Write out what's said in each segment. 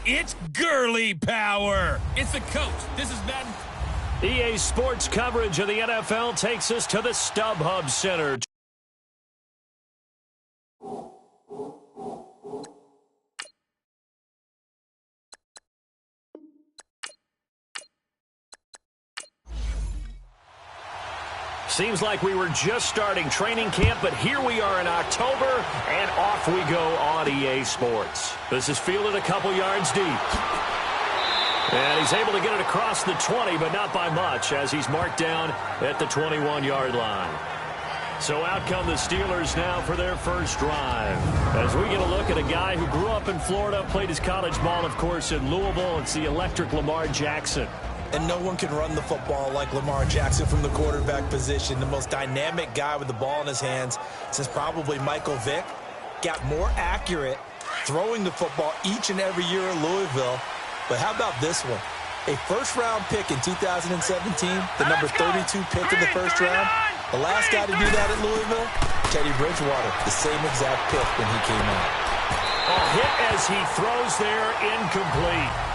It's Gurley power. It's the coach. This is Madden. EA Sports coverage of the NFL takes us to the StubHub Center. Seems like we were just starting training camp, but here we are in October, and off we go on EA Sports. This is fielded a couple yards deep. And he's able to get it across the 20, but not by much, as he's marked down at the 21-yard line. So out come the Steelers now for their first drive. As we get a look at a guy who grew up in Florida, played his college ball, of course, in Louisville. It's the electric Lamar Jackson. And no one can run the football like Lamar Jackson from the quarterback position. The most dynamic guy with the ball in his hands since probably Michael Vick. Got more accurate throwing the football each and every year in Louisville. But how about this one? A first-round pick in 2017, the number 32 pick in the first round. The last guy to do that at Louisville, Teddy Bridgewater, the same exact pick when he came out. A hit as he throws there, incomplete.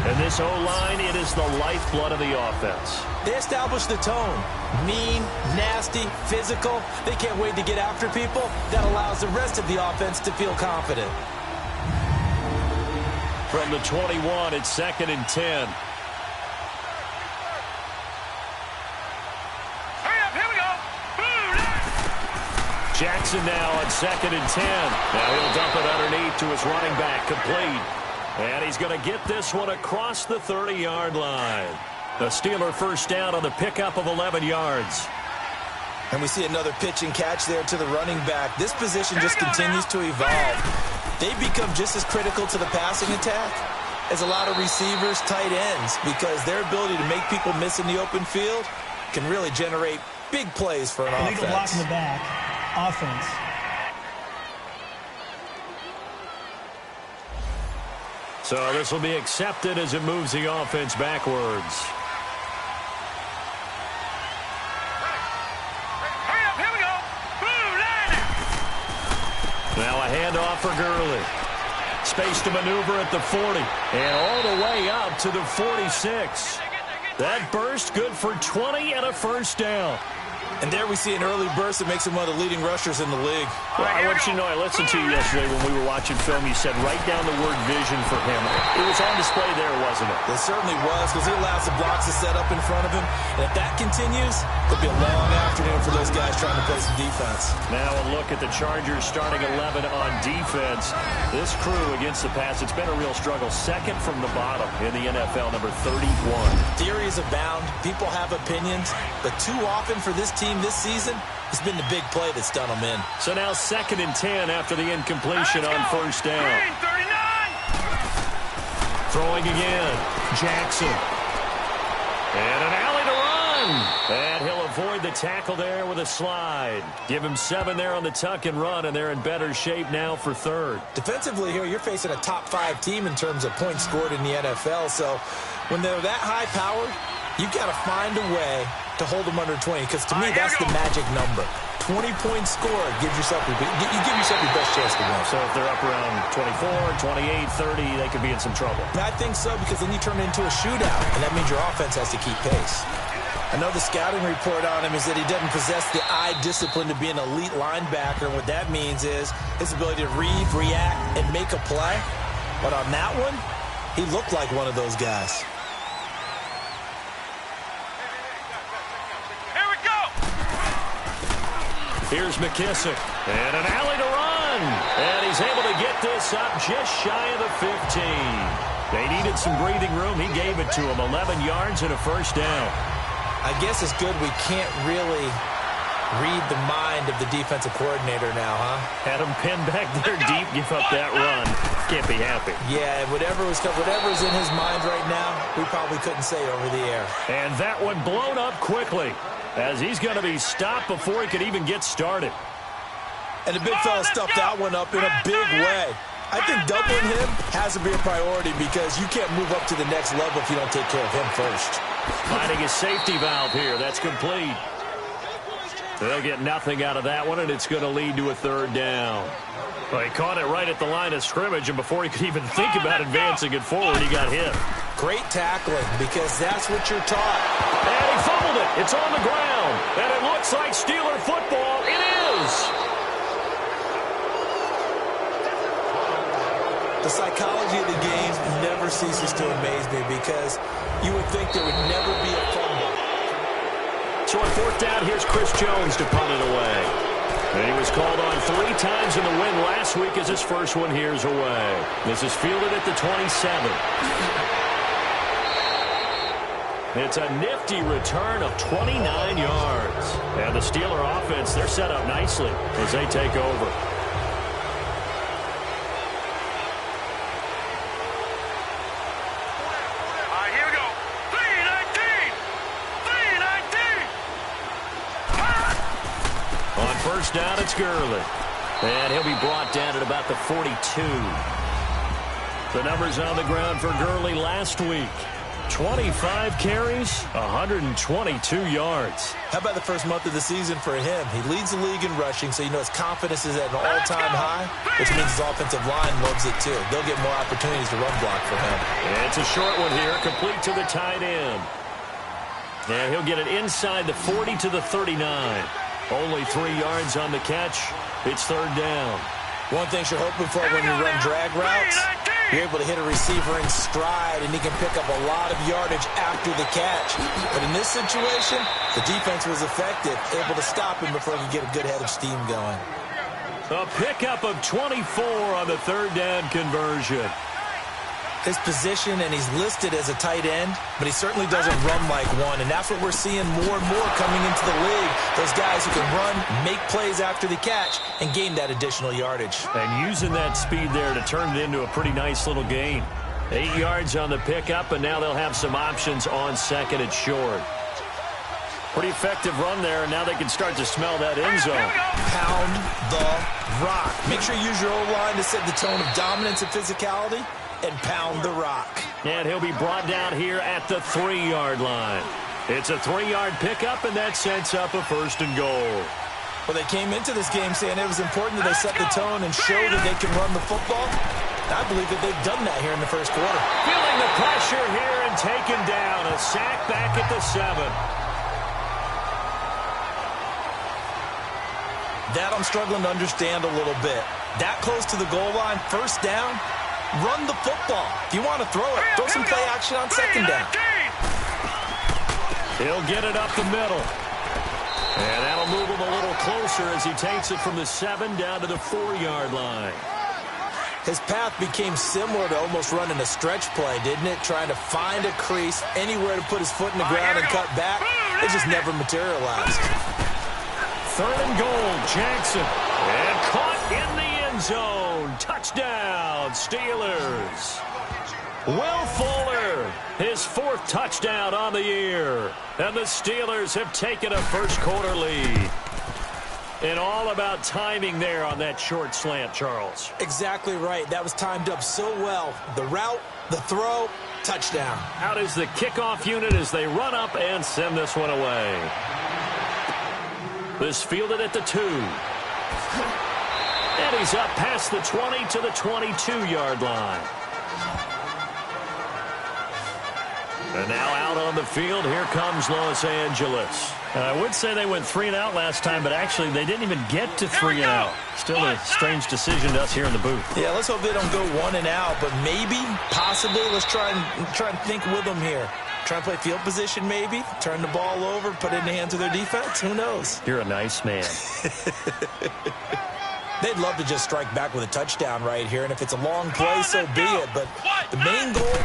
And this O-line, it is the lifeblood of the offense. They establish the tone. Mean, nasty, physical. They can't wait to get after people. That allows the rest of the offense to feel confident. From the 21, it's 2nd and 10. Hurry up, here we go. Jackson now on 2nd and 10. Now he'll dump it underneath to his running back, complete. And he's going to get this one across the 30-yard line. The Steeler first down on the pickup of 11 yards. And we see another pitch and catch there to the running back. This position just continues to evolve. They become just as critical to the passing attack as a lot of receivers, tight ends, because their ability to make people miss in the open field can really generate big plays for an offense. Illegal block in the back. Offense. So this will be accepted as it moves the offense backwards. Hurry up, here we go. Now a handoff for Gurley. Space to maneuver at the 40. And all the way up to the 46. That burst good for 20 and a first down. And there we see an early burst that makes him one of the leading rushers in the league. Well, I want you to know, I listened to you yesterday when we were watching film. You said write down the word vision for him. It was on display there, wasn't it? It certainly was, because he allows the blocks to set up in front of him. And if that continues, it'll be a long afternoon for those guys trying to play some defense. Now a look at the Chargers starting 11 on defense. This crew against the pass, it's been a real struggle. Second from the bottom in the NFL, number 31. Theories abound. People have opinions. But too often for this team this season, it's been the big play that's done them in. So now 2nd and 10 after the incompletion on first down. 39. Throwing again. Jackson. And an alley to run. And he'll avoid the tackle there with a slide. Give him 7 there on the tuck and run, and they're in better shape now for third. Defensively here, you're facing a top 5 team in terms of points scored in the NFL. So when they're that high-powered, you've got to find a way to hold them under 20, because to me, that's the magic number. 20 points scored gives yourself you give yourself your best chance to win. So if they're up around 24, 28, 30, they could be in some trouble. I think so, because then you turn it into a shootout, and that means your offense has to keep pace. I know the scouting report on him is that he doesn't possess the eye discipline to be an elite linebacker, and what that means is his ability to read, react, and make a play. But on that one, he looked like one of those guys. Here's McKissick. And an alley to run. And he's able to get this up just shy of the 15. They needed some breathing room. He gave it to him. 11 yards and a first down. I guess it's good we can't really read the mind of the defensive coordinator now, huh? Had him pinned back there deep, give up that run. Can't be happy. Yeah, whatever's in his mind right now, we probably couldn't say over the air. And that one blown up quickly, as he's going to be stopped before he could even get started. And the big fella stuffed that one up in a big way. I think doubling him has to be a priority, because you can't move up to the next level if you don't take care of him first. Finding a safety valve here. That's complete. They'll get nothing out of that one, and it's going to lead to a third down. Well, he caught it right at the line of scrimmage, and before he could even think about advancing it forward, he got hit. Great tackling, because that's what you're taught. And he fumbled it. It's on the ground. And it looks like Steeler football. It is. The psychology of the game never ceases to amaze me, because you would think there would never be a fumble. So on fourth down, here's Chris Jones to punt it away. And he was called on 3 times in the win last week as his first one here's away. This is fielded at the 27. It's a nifty return of 29 yards. And the Steeler offense, they're set up nicely as they take over. Here we go. 3-19. 3-19. On first down, it's Gurley. And he'll be brought down at about the 42. The numbers on the ground for Gurley last week. 25 carries, 122 yards. How about the first month of the season for him? He leads the league in rushing, so you know his confidence is at an all-time high, which means his offensive line loves it too. They'll get more opportunities to run block for him. It's a short one here, complete to the tight end. And he'll get it inside the 40 to the 39. Only 3 yards on the catch. It's third down. One thing you're hoping for when you run drag routes, you're able to hit a receiver in stride, and he can pick up a lot of yardage after the catch. But in this situation, the defense was effective, able to stop him before he could get a good head of steam going. A pickup of 24 on the third down conversion. His position, and he's listed as a tight end, but he certainly doesn't run like one, and that's what we're seeing more and more coming into the league. Those guys who can run, make plays after the catch, and gain that additional yardage. And using that speed there to turn it into a pretty nice little gain. 8 yards on the pickup, and now they'll have some options on second and short. Pretty effective run there, and now they can start to smell that end zone. Pound the rock. Make sure you use your O-line to set the tone of dominance and physicality, and pound the rock. And he'll be brought down here at the 3-yard line. It's a 3-yard pickup, and that sets up a first and goal. Well, they came into this game saying it was important that they set the tone and show that they can run the football. I believe that they've done that here in the first quarter. Feeling the pressure here and taken down. A sack back at the 7. That I'm struggling to understand a little bit. That close to the goal line, first down, run the football. If you want to throw it, throw some play action on second down. He'll get it up the middle. And that'll move him a little closer as he takes it from the 7 down to the 4-yard line. His path became similar to almost running a stretch play, didn't it? Trying to find a crease, anywhere to put his foot in the ground and cut back. It just never materialized. Third and goal, Jackson. And caught in the end zone. Touchdown, Steelers. Will Fuller, his 4th touchdown on the year. And the Steelers have taken a first quarter lead. And all about timing there on that short slant, Charles. Exactly right. That was timed up so well. The route, the throw, touchdown. Out is the kickoff unit as they run up and send this one away. This fielded at the 2. And he's up past the 20 to the 22-yard line. And now out on the field, here comes Los Angeles. I would say they went 3 and out last time, but actually they didn't even get to 3 and out. Still a strange decision to us here in the booth. Yeah, let's hope they don't go 1 and out, but maybe, possibly, let's try and think with them here. Try and play field position maybe, turn the ball over, put it in the hands of their defense. Who knows? You're a nice man. They'd love to just strike back with a touchdown right here, and if it's a long play, so be it. But the main goal,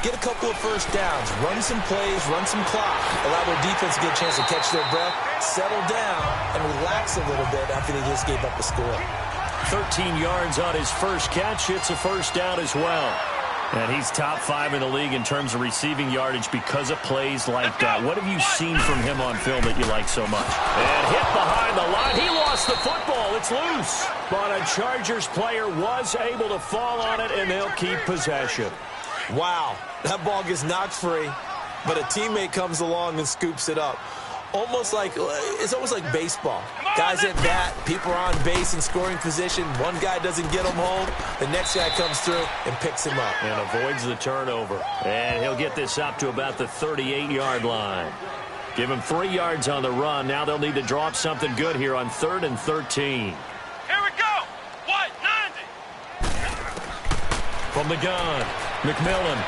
get a couple of first downs, run some plays, run some clock, allow their defense to get a chance to catch their breath, settle down, and relax a little bit after they just gave up the score. 13 yards on his first catch. It's a first down as well. And he's top 5 in the league in terms of receiving yardage because of plays like that. What have you seen from him on film that you like so much? And hit behind the line. He lost the football. It's loose. But a Chargers player was able to fall on it, and they'll keep possession. Wow, that ball gets knocked free, but a teammate comes along and scoops it up. Almost like, it's almost like baseball. Guys at bat, people are on base in scoring position. One guy doesn't get him home. The next guy comes through and picks him up. And avoids the turnover. And he'll get this up to about the 38-yard line. Give him 3 yards on the run. Now they'll need to draw up something good here on 3rd and 13. Here we go. What? 90. From the gun, McMillan.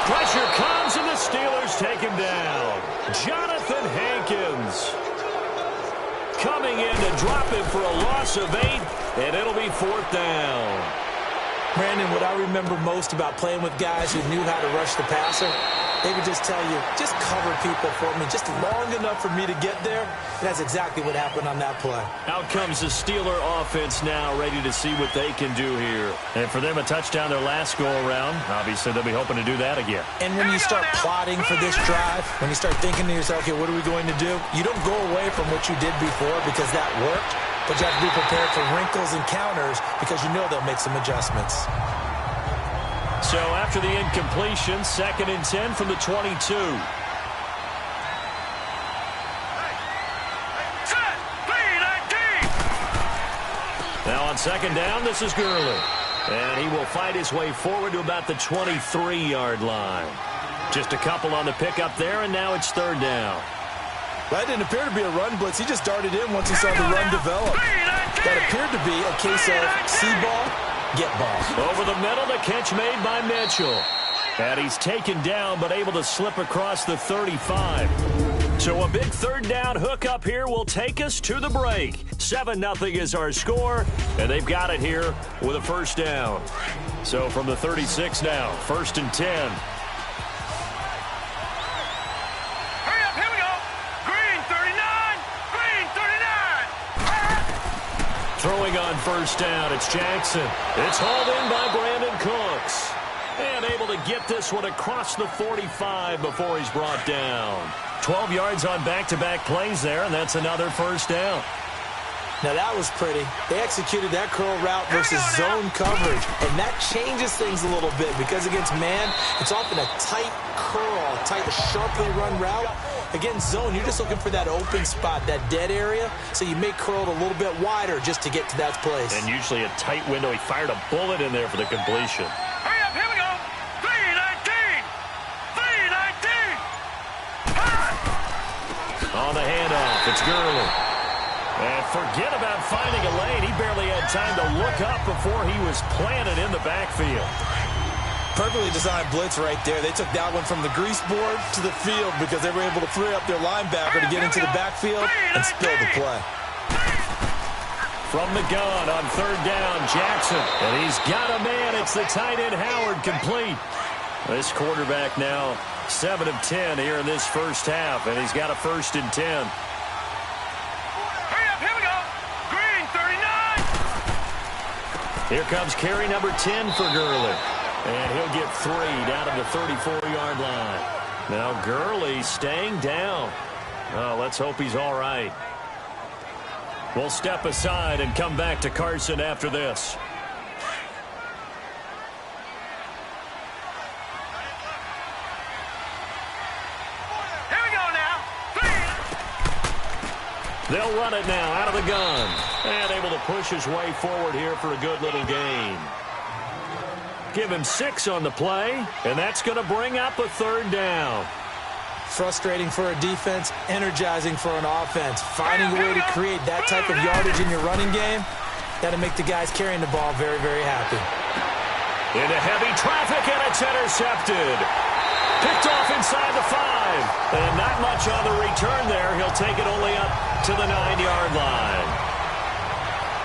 Pressure comes, and the Steelers take him down. Jonathan Hankins coming in to drop him for a loss of 8, and it'll be 4th down. Brandon, what I remember most about playing with guys who knew how to rush the passer, they would just tell you, just cover people for me, just long enough for me to get there. And that's exactly what happened on that play. Out comes the Steeler offense now, ready to see what they can do here. And for them, a touchdown their last go-around. Obviously, they'll be hoping to do that again. And when you start plotting for this drive, when you start thinking to yourself, okay, what are we going to do? You don't go away from what you did before because that worked. But you have to be prepared for wrinkles and counters because you know they'll make some adjustments. So after the incompletion, 2nd and 10 from the 22. Now on 2nd down, this is Gurley. And he will fight his way forward to about the 23-yard line. Just a couple on the pickup there, and now it's 3rd down. That didn't appear to be a run blitz. He just darted in once he saw the run develop. That appeared to be a case of see ball, get ball. Over the middle, the catch made by Mitchell. And he's taken down, but able to slip across the 35. So a big 3rd down hookup here will take us to the break. 7-0 is our score, and they've got it here with a 1st down. So from the 36 now, 1st and 10. Throwing on 1st down, it's Jackson. It's hauled in by Brandon Cooks. And able to get this one across the 45 before he's brought down. 12 yards on back-to-back plays there, and that's another 1st down. Now that was pretty. They executed that curl route versus zone coverage, and that changes things a little bit because against man, it's often a tight curl, tight, sharply run route. Against zone, you're just looking for that open spot, that dead area, so you may curl it a little bit wider just to get to that place. And usually a tight window. He fired a bullet in there for the completion. Hurry up, here we go. 3-19. On the handoff, it's Gurley. And forget about finding a lane. He barely had time to look up before he was planted in the backfield. Perfectly designed blitz right there. They took that one from the grease board to the field because they were able to free up their linebacker to get into the backfield and spill the play. From the gun on 3rd down, Jackson. And he's got a man. It's the tight end, Howard, complete. This quarterback now 7 of 10 here in this 1st half, and he's got a 1st and 10. Hurry up, here we go. Green, 39. Here comes carry number 10 for Gurley. And he'll get 3 down to the 34-yard line. Now Gurley staying down. Oh, let's hope he's all right. We'll step aside and come back to Carson after this. Here we go now. 3. They'll run it now out of the gun. And able to push his way forward here for a good little gain. Give him 6 on the play, and that's going to bring up a 3rd down. Frustrating for a defense, energizing for an offense. Finding a way to create that type of yardage in your running game, that'll make the guys carrying the ball very, very happy. Into heavy traffic, and it's intercepted. Picked off inside the 5. And not much on the return there. He'll take it only up to the 9-yard line.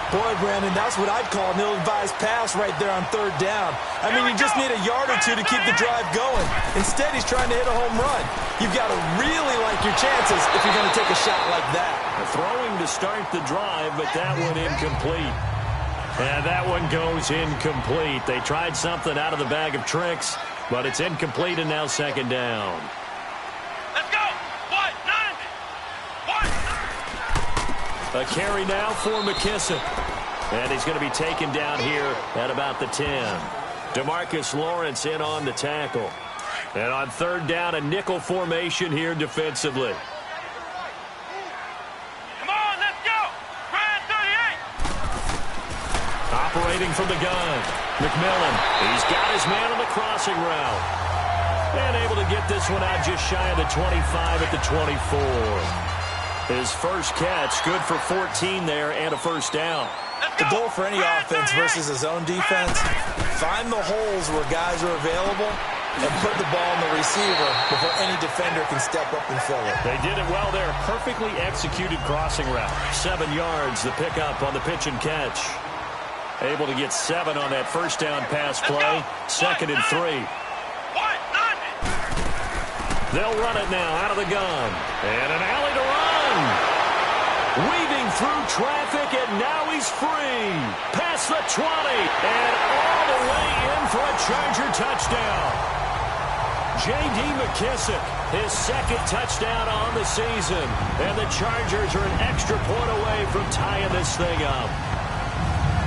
Boy, Brandon, that's what I'd call an ill-advised pass right there on 3rd down. I mean, you just need a yard or two to keep the drive going. Instead, he's trying to hit a home run. You've got to really like your chances if you're going to take a shot like that. Throwing to start the drive, but that one incomplete. And that one goes incomplete. They tried something out of the bag of tricks, but it's incomplete and now 2nd down. Let's go. 1-9. 1. A carry now for McKissick. And he's going to be taken down here at about the 10. DeMarcus Lawrence in on the tackle. And on 3rd down, a nickel formation here defensively. Separating from the gun. McMillan, he's got his man on the crossing route. And able to get this one out just shy of the 25 at the 24. His first catch, good for 14 there and a first down. The goal for any offense versus a zone defense, find the holes where guys are available and put the ball in the receiver before any defender can step up and fill it. They did it well there. Perfectly executed crossing route. 7 yards, the pickup on the pitch and catch. Able to get 7 on that first down pass play. 2nd and 3. They'll run it now out of the gun. And an alley to run. Weaving through traffic, and now he's free. Past the 20, and all the way in for a Charger touchdown. J.D. McKissick, his 2nd touchdown on the season. And the Chargers are an extra point away from tying this thing up.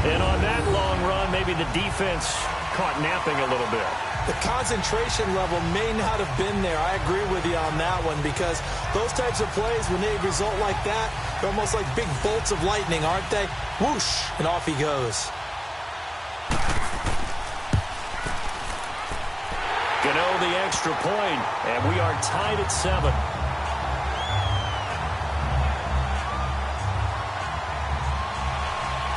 And on that long run, maybe the defense caught napping a little bit. The concentration level may not have been there. I agree with you on that one, because those types of plays, when they result like that, they're almost like big bolts of lightning, aren't they? Whoosh, and off he goes. Gano the extra point, and we are tied at 7.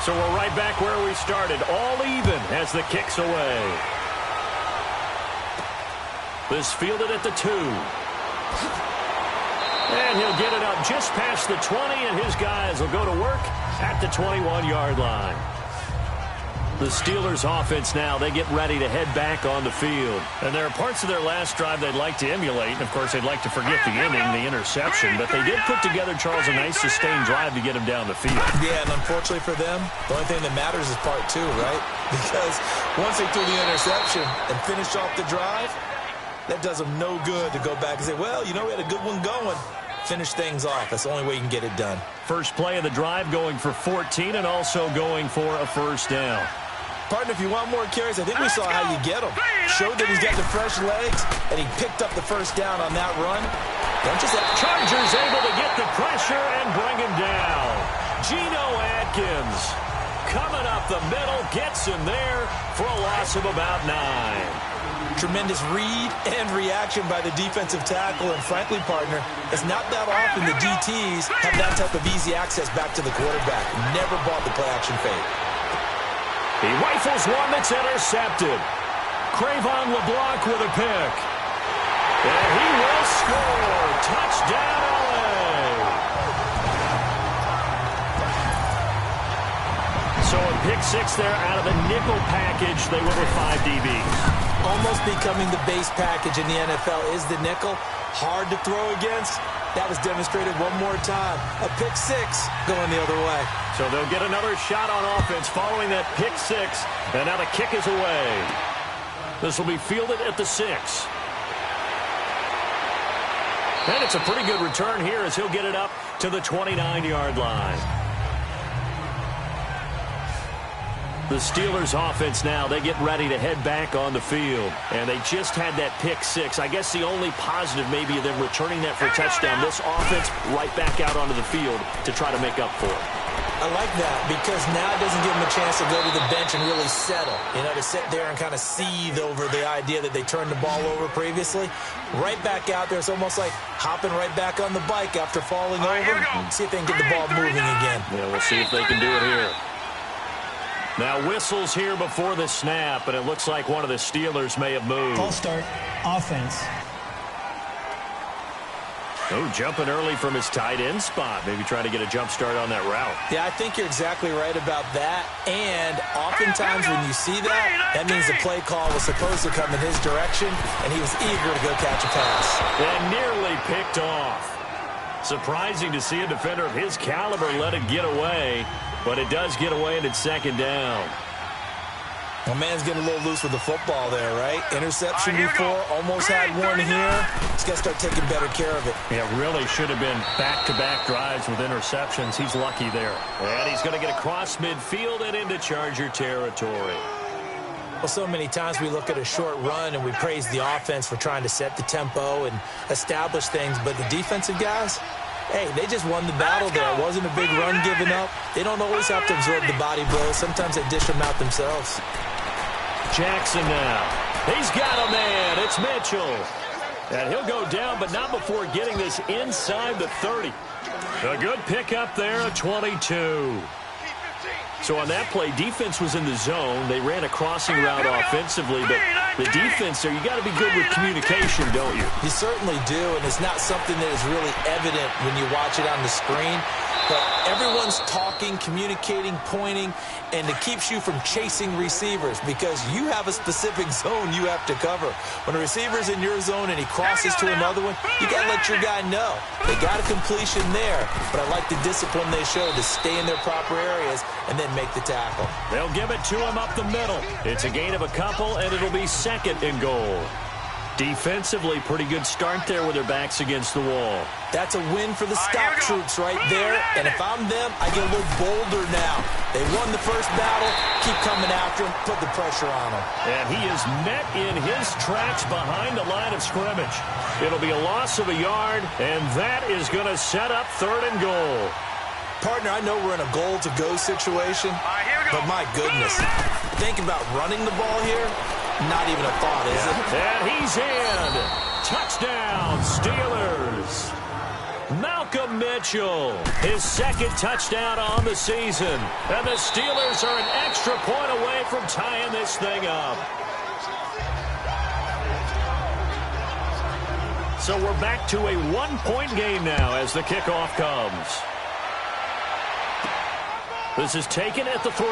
So we're right back where we started, all even as the kick's away. This fielded at the 2. And he'll get it up just past the 20, and his guys will go to work at the 21-yard line. The Steelers offense now, they get ready to head back on the field. And there are parts of their last drive they'd like to emulate. And, of course, they'd like to forget the inning, the interception. But they did put together, Charles, a nice sustained drive to get him down the field. Yeah, and unfortunately for them, the only thing that matters is part 2, right? Because once they threw the interception and finished off the drive, that does them no good to go back and say, well, you know, we had a good one going. Finish things off. That's the only way you can get it done. First play of the drive going for 14 and also going for a first down. Partner, if you want more carries, I think we saw how you get them. Showed that he's got the fresh legs, and he picked up the first down on that run. Don't just have Chargers able to get the pressure and bring him down. Geno Atkins coming up the middle, gets him there for a loss of about 9. Tremendous read and reaction by the defensive tackle, and frankly, partner, it's not that often the DTs have that type of easy access back to the quarterback. Never bought the play-action fake. He rifles one that's intercepted. Cravon LeBlanc with a pick. And he will score. Touchdown, LA. So a pick 6 there out of the nickel package. They went with 5 DBs. Almost becoming the base package in the NFL is the nickel. Hard to throw against. That was demonstrated one more time. A pick 6 going the other way. So they'll get another shot on offense following that pick 6. And now the kick is away. This will be fielded at the 6. And it's a pretty good return here as he'll get it up to the 29-yard line. The Steelers offense now, they get ready to head back on the field. And they just had that pick 6. I guess the only positive maybe of them returning that for a touchdown. This offense right back out onto the field to try to make up for it. I like that because now it doesn't give them a chance to go to the bench and really settle. You know, to sit there and kind of seethe over the idea that they turned the ball over previously. Right back out there. It's almost like hopping right back on the bike after falling over. See if they can get the ball moving again. Yeah, we'll see if they can do it here. Now whistles here before the snap, and it looks like one of the Steelers may have moved. False start, offense. Oh, jumping early from his tight end spot. Maybe trying to get a jump start on that route. Yeah, I think you're exactly right about that. And oftentimes when you see that, that means the play call was supposed to come in his direction, and he was eager to go catch a pass. And nearly picked off. Surprising to see a defender of his caliber let it get away. But it does get away, and it's second down. My man's getting a little loose with the football there, right? Interception before, almost had one here. He's got to start taking better care of it. Yeah, really should have been back-to-back drives with interceptions. He's lucky there. And he's going to get across midfield and into Charger territory. Well, so many times we look at a short run and we praise the offense for trying to set the tempo and establish things, but the defensive guys, Hey, they just won the battle there. It wasn't a big run given up. They don't always have to absorb the body blows. Sometimes they dish them out themselves. Jackson now. He's got a man. It's Mitchell. And he'll go down, but not before getting this inside the 30. A good pickup there, a 22. So on that play, defense was in the zone. They ran a crossing route offensively, but the defense there, you got to be good with communication, don't you? You certainly do, and it's not something that is really evident when you watch it on the screen. But everyone's talking, communicating, pointing, and it keeps you from chasing receivers because you have a specific zone you have to cover. When a receiver's in your zone and he crosses to another one, you got to let your guy know. They got a completion there, but I like the discipline they showed to stay in their proper areas and then make the tackle. They'll give it to him up the middle. It's a gain of a couple, and it'll be second and goal. Defensively, pretty good start there with their backs against the wall. That's a win for the scout troops right there. And if I'm them, I get a little bolder now. They won the first battle. Keep coming after him. Put the pressure on him. And he is met in his tracks behind the line of scrimmage. It'll be a loss of a yard, and that is going to set up third and goal. Partner, I know we're in a goal-to-go situation, but my goodness, think about running the ball here. Not even a thought, is it? And he's in. Touchdown, Steelers. Malcolm Mitchell, his second touchdown on the season. And the Steelers are an extra point away from tying this thing up. So we're back to a one-point game now as the kickoff comes. This is taken at the 3.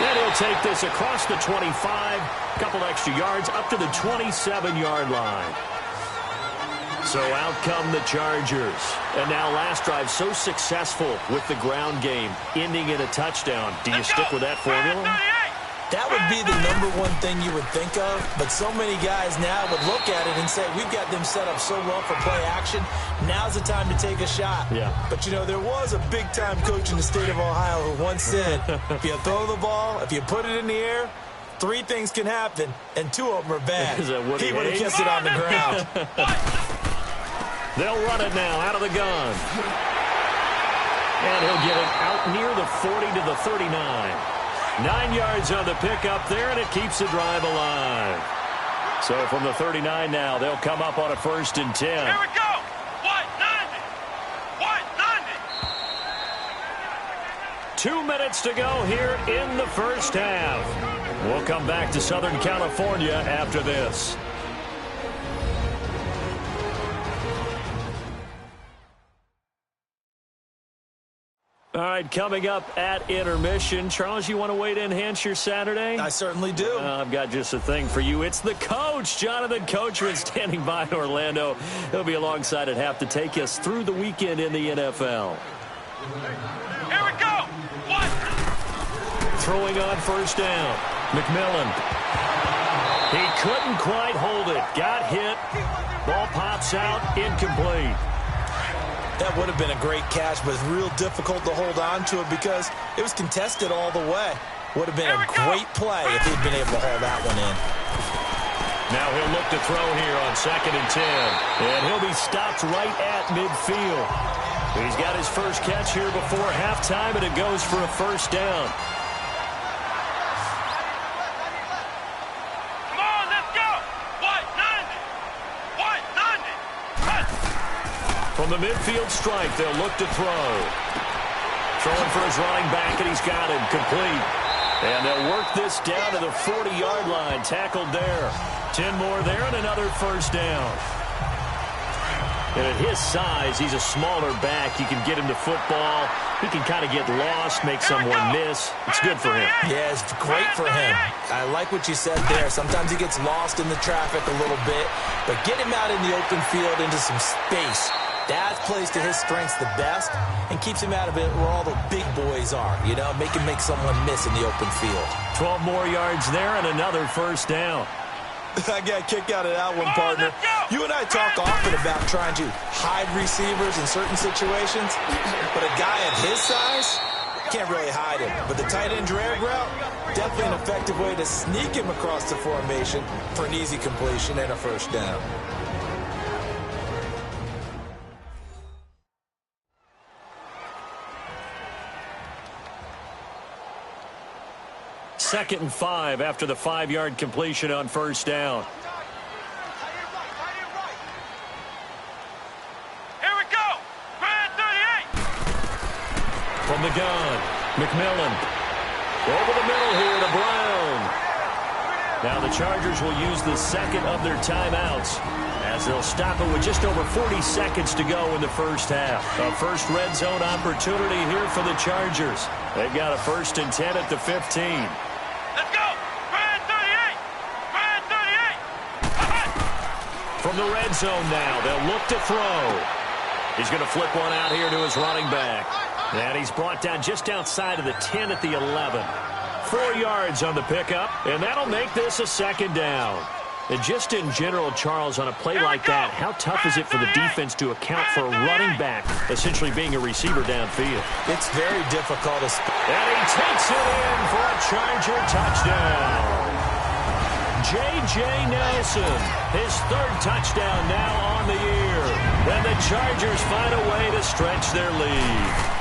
And he'll take this across the 25, a couple extra yards, up to the 27-yard line. So out come the Chargers. And now last drive so successful with the ground game, ending in a touchdown. Do you stick with that formula? That would be the number one thing you would think of, but so many guys now would look at it and say, we've got them set up so well for play action, now's the time to take a shot. Yeah. But, you know, there was a big-time coach in the state of Ohio who once said, if you throw the ball, if you put it in the air, 3 things can happen, and 2 of them are bad. Is that Woody He would have Hayes? kissed it on the ground. They'll run it now out of the gun. And he'll get it out near the 40 to the 39. 9 yards on the pickup there, and it keeps the drive alive. So from the 39 now, they'll come up on a 1st and 10. Here we go. 190. 2 minutes to go here in the first half. We'll come back to Southern California after this. All right, coming up at intermission. Charles, you want to wait to enhance your Saturday? I certainly do. I've got just a thing for you. It's the coach, Jonathan Coachman, standing by in Orlando. He'll be alongside at half to take us through the weekend in the NFL. Here we go. 1. Throwing on 1st down. McMillan. He couldn't quite hold it. Got hit. Ball pops out. Incomplete. That would have been a great catch, but it's real difficult to hold on to it because it was contested all the way. Would have been a great play if he'd been able to haul that one in. Now he'll look to throw here on 2nd and 10. And he'll be stopped right at midfield. He's got his first catch here before halftime, and it goes for a 1st down. Come on, let's go. 190. 190. From the midfield strike, they'll look to throw. Throwing for his running back, and he's got him complete. And they'll work this down to the 40-yard line. Tackled there. 10 more there, and another 1st down. And at his size, he's a smaller back. You can get him to football. He can kind of get lost, make someone miss. It's good for him. Yeah, it's great for him. I like what you said there. Sometimes he gets lost in the traffic a little bit, but get him out in the open field into some space. That plays to his strengths the best and keeps him out of it where all the big boys are, you know, make him make someone miss in the open field. 12 more yards there and another 1st down. I got a kick out of that one, partner. You and I talk often about trying to hide receivers in certain situations, but a guy of his size can't really hide him. But the tight end drag route, definitely an effective way to sneak him across the formation for an easy completion and a 1st down. 2nd and 5 after the 5-yard completion on first down. Here we go. Brand 38. From the gun, McMillan. Over the middle here to Brown. Now the Chargers will use the second of their timeouts as they'll stop it with just over 40 seconds to go in the first half. A first red zone opportunity here for the Chargers. They've got a 1st and 10 at the 15. Let's go. Brand 38. Brand 38. From the red zone now, they'll look to throw. He's going to flip one out here to his running back. And he's brought down just outside of the 10 at the 11. 4 yards on the pickup, and that'll make this a 2nd down. And just in general, Charles, on a play like that, how tough is it for the defense to account for a running back essentially being a receiver downfield? It's very difficult. And he takes it in for a Charger touchdown. J.J. Nelson, his 3rd touchdown now on the year. And the Chargers find a way to stretch their lead.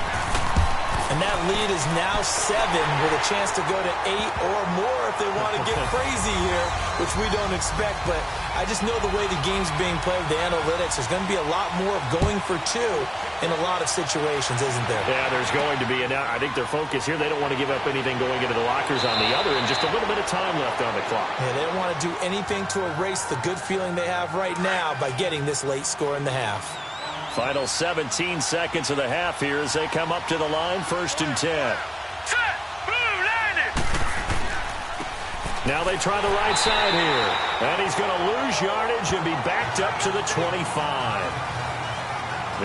And that lead is now 7 with a chance to go to 8 or more if they want to get crazy here, which we don't expect. But I just know the way the game's being played with the analytics, there's going to be a lot more of going for 2 in a lot of situations, isn't there? Yeah, there's going to be. And I think their focus here, they don't want to give up anything going into the lockers on the other, and just a little bit of time left on the clock. Yeah, they don't want to do anything to erase the good feeling they have right now by getting this late score in the half. Final 17 seconds of the half here as they come up to the line, 1st and 10. Set. Blue landed. Now they try the right side here. And he's going to lose yardage and be backed up to the 25.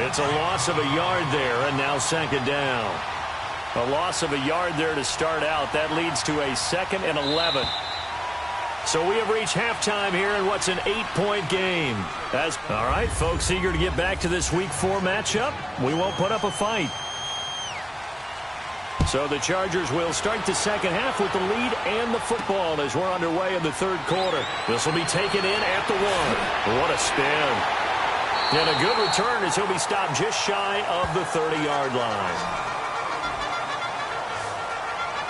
It's a loss of a yard there, and now 2nd down. A loss of a yard there to start out. That leads to a 2nd and 11. So we have reached halftime here in what's an 8-point game. All right, folks, eager to get back to this Week 4 matchup. We won't put up a fight. So the Chargers will start the second half with the lead and the football as we're underway in the 3rd quarter. This will be taken in at the 1. What a spin. And a good return as he'll be stopped just shy of the 30-yard line.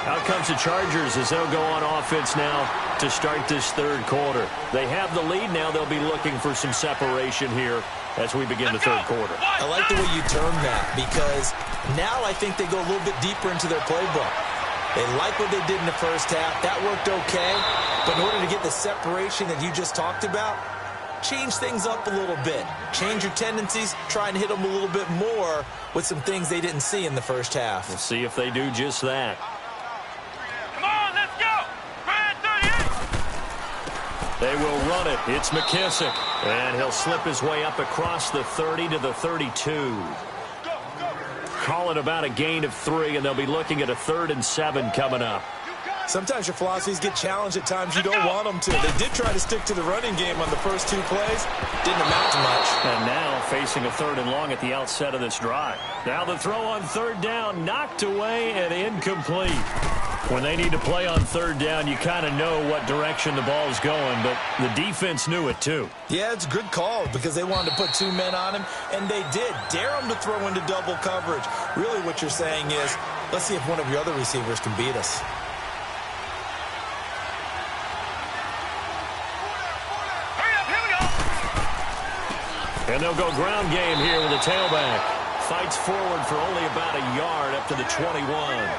Out comes the Chargers as they'll go on offense now to start this 3rd quarter. They have the lead now. They'll be looking for some separation here as we begin the 3rd quarter. I like the way you term that because now I think they go a little bit deeper into their playbook. They like what they did in the first half. That worked okay. But in order to get the separation that you just talked about, change things up a little bit. Change your tendencies. Try and hit them a little bit more with some things they didn't see in the first half. We'll see if they do just that. They will run it. It's McKissick. And he'll slip his way up across the 30 to the 32. Call it about a gain of 3, and they'll be looking at a 3rd and 7 coming up. Sometimes your philosophies get challenged at times you don't want them to. They did try to stick to the running game on the first 2 plays. Didn't amount to much. And now facing a 3rd and long at the outset of this drive. Now the throw on 3rd down, knocked away and incomplete. When they need to play on 3rd down, you kind of know what direction the ball's going, but the defense knew it too. Yeah, it's a good call because they wanted to put 2 men on him, and they did. Dare him to throw into double coverage. Really what you're saying is, let's see if one of your other receivers can beat us. And they'll go ground game here with a tailback. Fights forward for only about a yard up to the 21.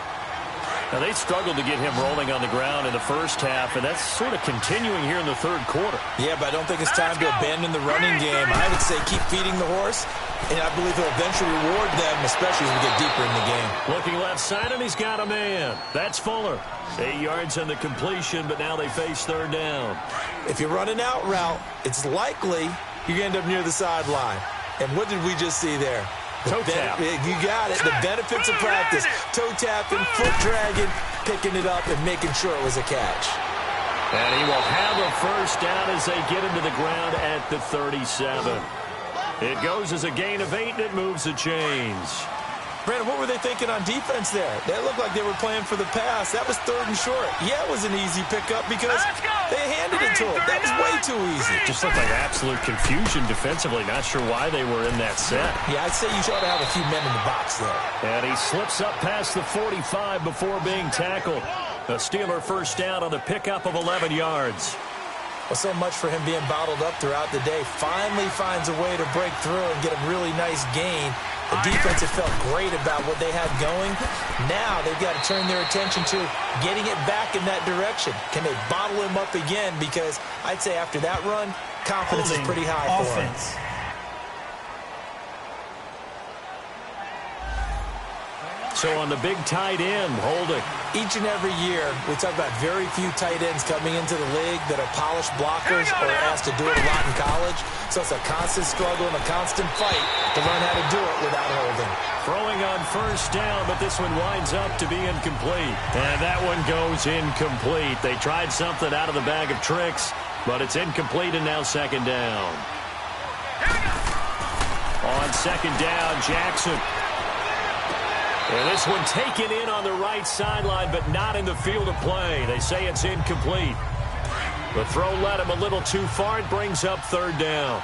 Now, they struggled to get him rolling on the ground in the first half, and that's sort of continuing here in the 3rd quarter. Yeah, but I don't think it's time to abandon the running game. I would say keep feeding the horse, and I believe he'll eventually reward them, especially as we get deeper in the game. Looking left side, and he's got a man. That's Fuller. 8 yards on the completion, but now they face 3rd down. If you run an out route, it's likely you end up near the sideline. And what did we just see there? Toe tap. You got it. The benefits of practice. Toe tapping, foot dragging, picking it up, and making sure it was a catch. And he will have a 1st down as they get into the ground at the 37. It goes as a gain of 8, and it moves the chains. Brandon, what were they thinking on defense there? That looked like they were playing for the pass. That was 3rd and short. Yeah, it was an easy pickup because they handed it to him. That was way too easy. Just looked like absolute confusion defensively. Not sure why they were in that set. Yeah, I'd say you ought to have a few men in the box there. And he slips up past the 45 before being tackled. A Steeler first down on the pickup of 11 yards. Well, so much for him being bottled up throughout the day. Finally finds a way to break through and get a really nice gain. The defense had felt great about what they had going. Now they've got to turn their attention to getting it back in that direction. Can they bottle him up again? Because I'd say after that run, confidence is pretty high for him. So on the big tight end, holding. Each and every year, we talk about very few tight ends coming into the league that are polished blockers or asked to do it a lot in college. So it's a constant struggle and a constant fight to learn how to do it without holding. Throwing on first down, but this one winds up to be incomplete. And that one goes incomplete. They tried something out of the bag of tricks, but it's incomplete and now second down. On second down, Jackson. And this one taken in on the right sideline, but not in the field of play. They say it's incomplete. The throw led him a little too far. It brings up third down.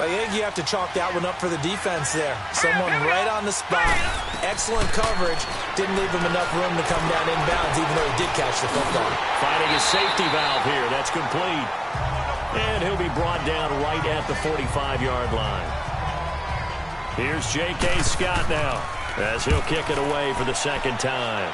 I think you have to chalk that one up for the defense there. Someone right on the spot. Excellent coverage. Didn't leave him enough room to come down inbounds, even though he did catch the football. Finding a safety valve here. That's complete. And he'll be brought down right at the 45-yard line. Here's J.K. Scott now, as he'll kick it away for the second time.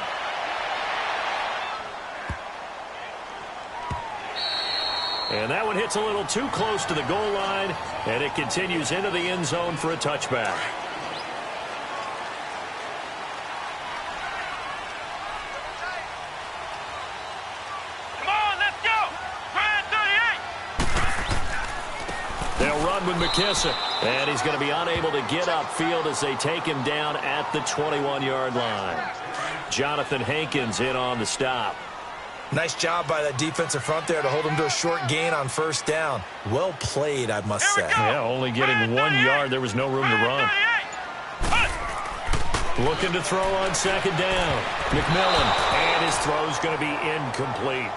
And that one hits a little too close to the goal line, and it continues into the end zone for a touchback. Come on, let's go. Grind 38. They'll run with McKissick, and he's going to be unable to get upfield as they take him down at the 21-yard line. Jonathan Hankins in on the stop. Nice job by that defensive front there to hold him to a short gain on first down. Well played, I must say. Yeah, only getting 1 yard. There was no room to run. Looking to throw on second down. McMillan, and his throw's going to be incomplete.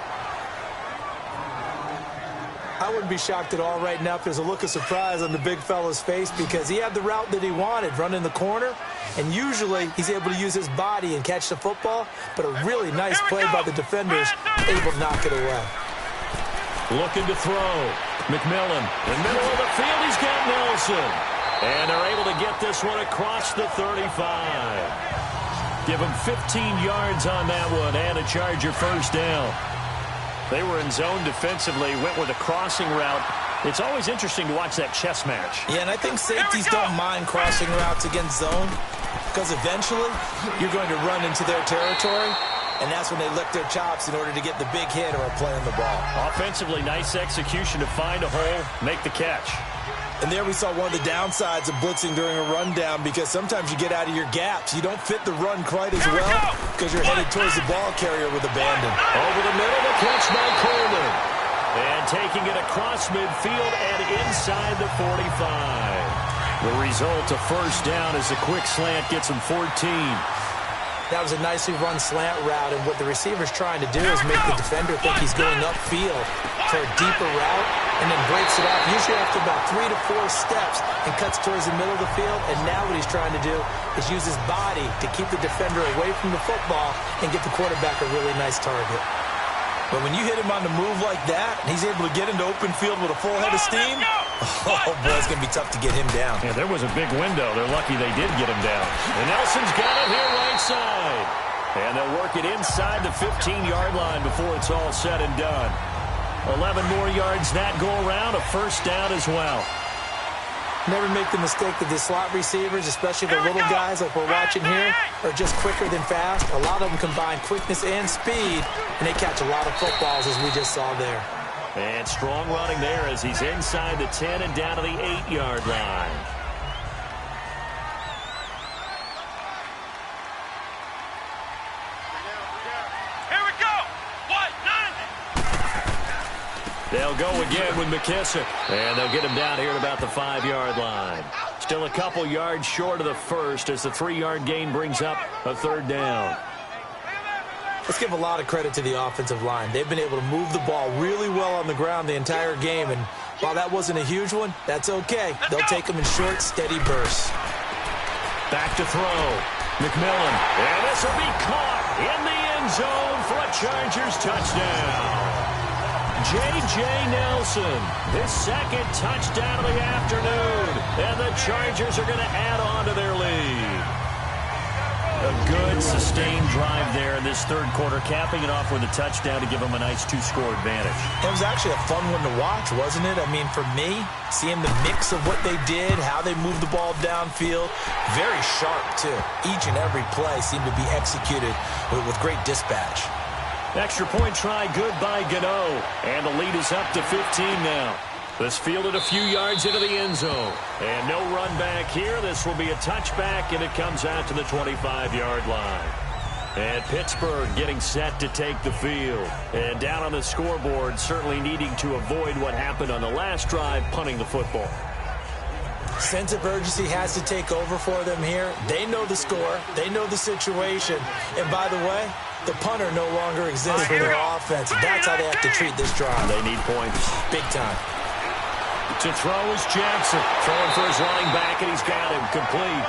I wouldn't be shocked at all right now if there's a look of surprise on the big fella's face, because he had the route that he wanted, running the corner, and usually he's able to use his body and catch the football, but a really nice play by the defenders, able to knock it away. Looking to throw. McMillan, in the middle of the field, he's got Nelson. And they're able to get this one across the 35. Give him 15 yards on that one and a Charger first down. They were in zone defensively, went with a crossing route. It's always interesting to watch that chess match. Yeah, and I think safeties don't mind crossing routes against zone, because eventually you're going to run into their territory, and that's when they lick their chops in order to get the big hit or playing the ball. Offensively, nice execution to find a hole, make the catch. And there we saw one of the downsides of blitzing during a rundown, because sometimes you get out of your gaps. You don't fit the run quite as well because you're headed towards the ball carrier with abandon. Over the middle, the catch by Coleman. And taking it across midfield and inside the 45. The result, a first down, as a quick slant gets him 14. That was a nicely run slant route, and what the receiver's trying to do is make the defender think he's going upfield for a deeper route, and then breaks it off, usually after about 3 to 4 steps, and cuts towards the middle of the field. And now what he's trying to do is use his body to keep the defender away from the football and get the quarterback a really nice target. But when you hit him on the move like that, and he's able to get into open field with a full head of steam, oh boy, it's going to be tough to get him down. Yeah, there was a big window. They're lucky they did get him down. And Nelson's got it here right side. And they'll work it inside the 15-yard line before it's all said and done. 11 more yards that go around, a first down as well. Never make the mistake that the slot receivers, especially the little guys like we're watching here, are just quicker than fast. A lot of them combine quickness and speed, and they catch a lot of footballs, as we just saw there. And strong running there as he's inside the 10 and down to the 8-yard line. Here we go. What? 90. They'll go again with McKissick. And they'll get him down here at about the 5-yard line. Still a couple yards short of the first as the 3-yard gain brings up a third down. Let's give a lot of credit to the offensive line. They've been able to move the ball really well on the ground the entire game, and while that wasn't a huge one, that's okay. They'll take them in short, steady bursts. Back to throw. McMillan. And this will be caught in the end zone for a Chargers touchdown. J.J. Nelson, his second touchdown of the afternoon, and the Chargers are going to add on to their lead. A good, sustained drive there in this third quarter, capping it off with a touchdown to give them a nice two-score advantage. It was actually a fun one to watch, wasn't it? I mean, for me, seeing the mix of what they did, how they moved the ball downfield, very sharp, too. Each and every play seemed to be executed with great dispatch. Extra point try, good by Gano. And the lead is up to 15 now. This fielded a few yards into the end zone. And no run back here. This will be a touchback, and it comes out to the 25-yard line. And Pittsburgh getting set to take the field. And down on the scoreboard, certainly needing to avoid what happened on the last drive, punting the football. Sense of urgency has to take over for them here. They know the score. They know the situation. And by the way, the punter no longer exists for their offense. That's how they have to treat this drive. They need points. Big time. To throw is Jackson. Throwing for his running back, and he's got him complete.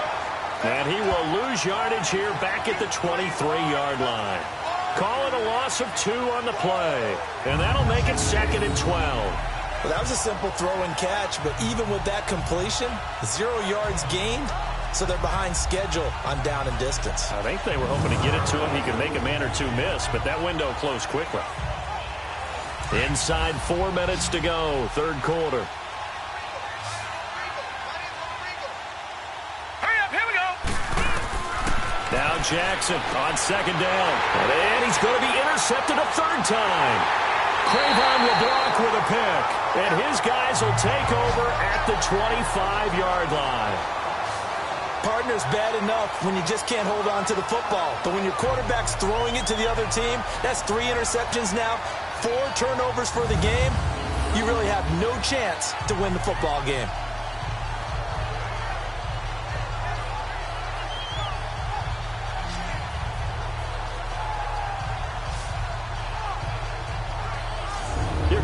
And he will lose yardage here back at the 23-yard line. Call it a loss of 2 on the play. And that'll make it 2nd and 12. Well, that was a simple throw and catch, but even with that completion, 0 yards gained, so they're behind schedule on down and distance. I think they were hoping to get it to him. He could make a man or two miss, but that window closed quickly. Inside 4 minutes to go, third quarter. Hurry up, here we go. Now Jackson on second down. And he's going to be intercepted a third time. Cravon will block with a pick. And his guys will take over at the 25-yard line. Partner's bad enough when you just can't hold on to the football. But when your quarterback's throwing it to the other team, that's 3 interceptions now, 4 turnovers for the game. You really have no chance to win the football game.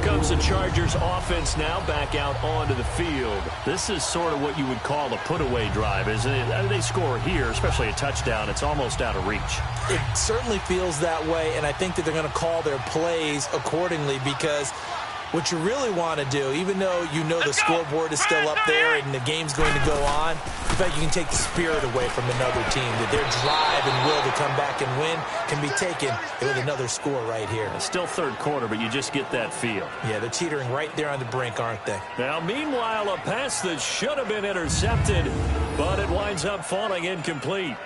Comes the Chargers offense now back out onto the field. This is sort of what you would call a put-away drive, isn't it? They score here, especially a touchdown. It's almost out of reach. It certainly feels that way, and I think that they're going to call their plays accordingly because what you really want to do, even though you know the scoreboard is still up there and the game's going to go on, in fact, you can take the spirit away from another team, that their drive and will to come back and win can be taken with another score right here. It's still third quarter, but you just get that feel. Yeah, they're teetering right there on the brink, aren't they? Now, meanwhile, a pass that should have been intercepted, but it winds up falling incomplete.